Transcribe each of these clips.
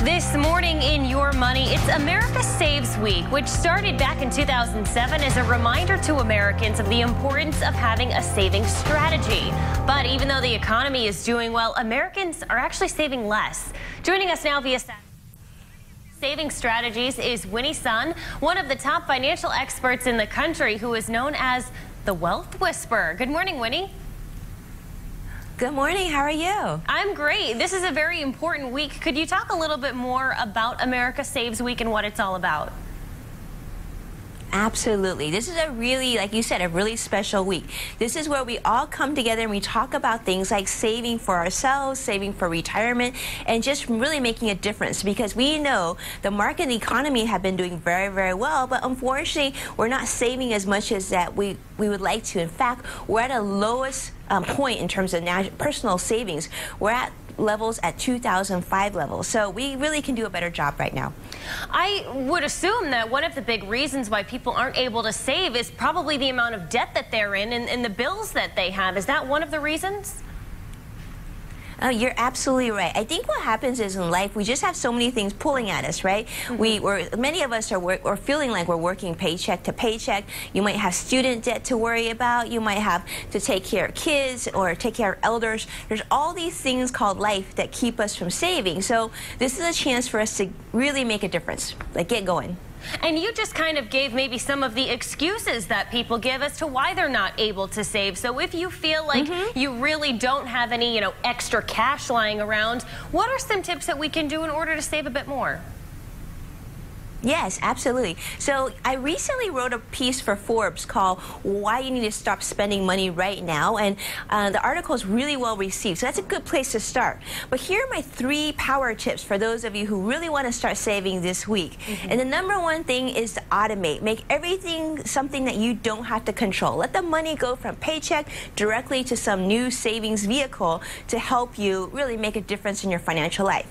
This morning in Your Money, it's America Saves Week, which started back in 2007 as a reminder to Americans of the importance of having a saving strategy. But even though the economy is doing well, Americans are actually saving less. Joining us now via Saving Strategies is Winnie Sun, one of the top financial experts in the country who is known as the Wealth Whisperer. Good morning, Winnie. Good morning. How are you? I'm great. This is a very important week. Could you talk a little bit more about America Saves Week and what it's all about? Absolutely. This is a really, like you said, a really special week. This is where we all come together and we talk about things like saving for ourselves, saving for retirement, and just really making a difference, because we know the market and the economy have been doing very, very well, but unfortunately, we're not saving as much as that we would like to. In fact, we're at a lowest point in terms of personal savings. We're at levels at 2005 levels. So we really can do a better job right now. I would assume that one of the big reasons why people aren't able to save is probably the amount of debt that they're in and the bills that they have. Is that one of the reasons? Oh, you're absolutely right. I think what happens is in life, we just have so many things pulling at us, right? Many of us are feeling like we're working paycheck to paycheck. You might have student debt to worry about. You might have to take care of kids or take care of elders. There's all these things called life that keep us from saving. So this is a chance for us to really make a difference, like get going. And you just kind of gave maybe some of the excuses that people give as to why they're not able to save. So if you feel like you really don't have any, extra cash lying around, what are some tips that we can do in order to save a bit more? Yes, absolutely. So I recently wrote a piece for Forbes called Why You Need to Stop Spending Money Right Now, and the article is really well received, so that's a good place to start. But here are my 3 power tips for those of you who really want to start saving this week. And the number one thing is to automate. Make everything something that you don't have to control. Let the money go from paycheck directly to some new savings vehicle to help you really make a difference in your financial life.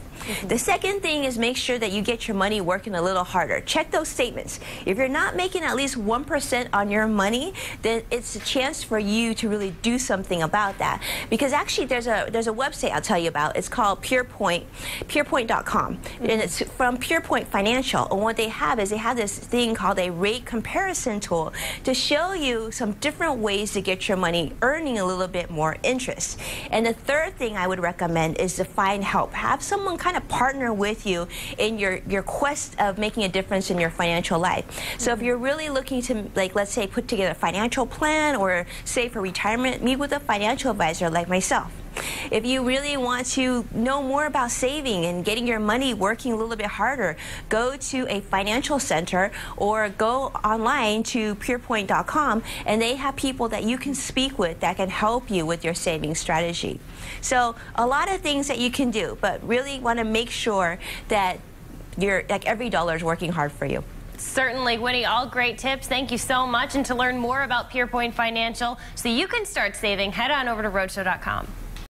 The second thing is make sure that you get your money working a little harder. Check those statements. If you're not making at least 1% on your money, then it's a chance for you to really do something about that. Because actually there's a website I'll tell you about. It's called PurePoint, purepoint.com. And it's from PurePoint Financial. And what they have is they have this thing called a rate comparison tool to show you some different ways to get your money earning a little bit more interest. And the third thing I would recommend is to find help. Have someone kind of partner with you in your quest of making a difference in your financial life. So if you're really looking to, like, let's say, put together a financial plan or save for retirement, meet with a financial advisor like myself. If you really want to know more about saving and getting your money working a little bit harder, go to a financial center or go online to purepoint.com, and they have people that you can speak with that can help you with your saving strategy. So a lot of things that you can do, but really want to make sure that every dollar is working hard for you. Certainly, Winnie, all great tips. Thank you so much. And to learn more about PurePoint Financial so you can start saving, head on over to roadshow.com.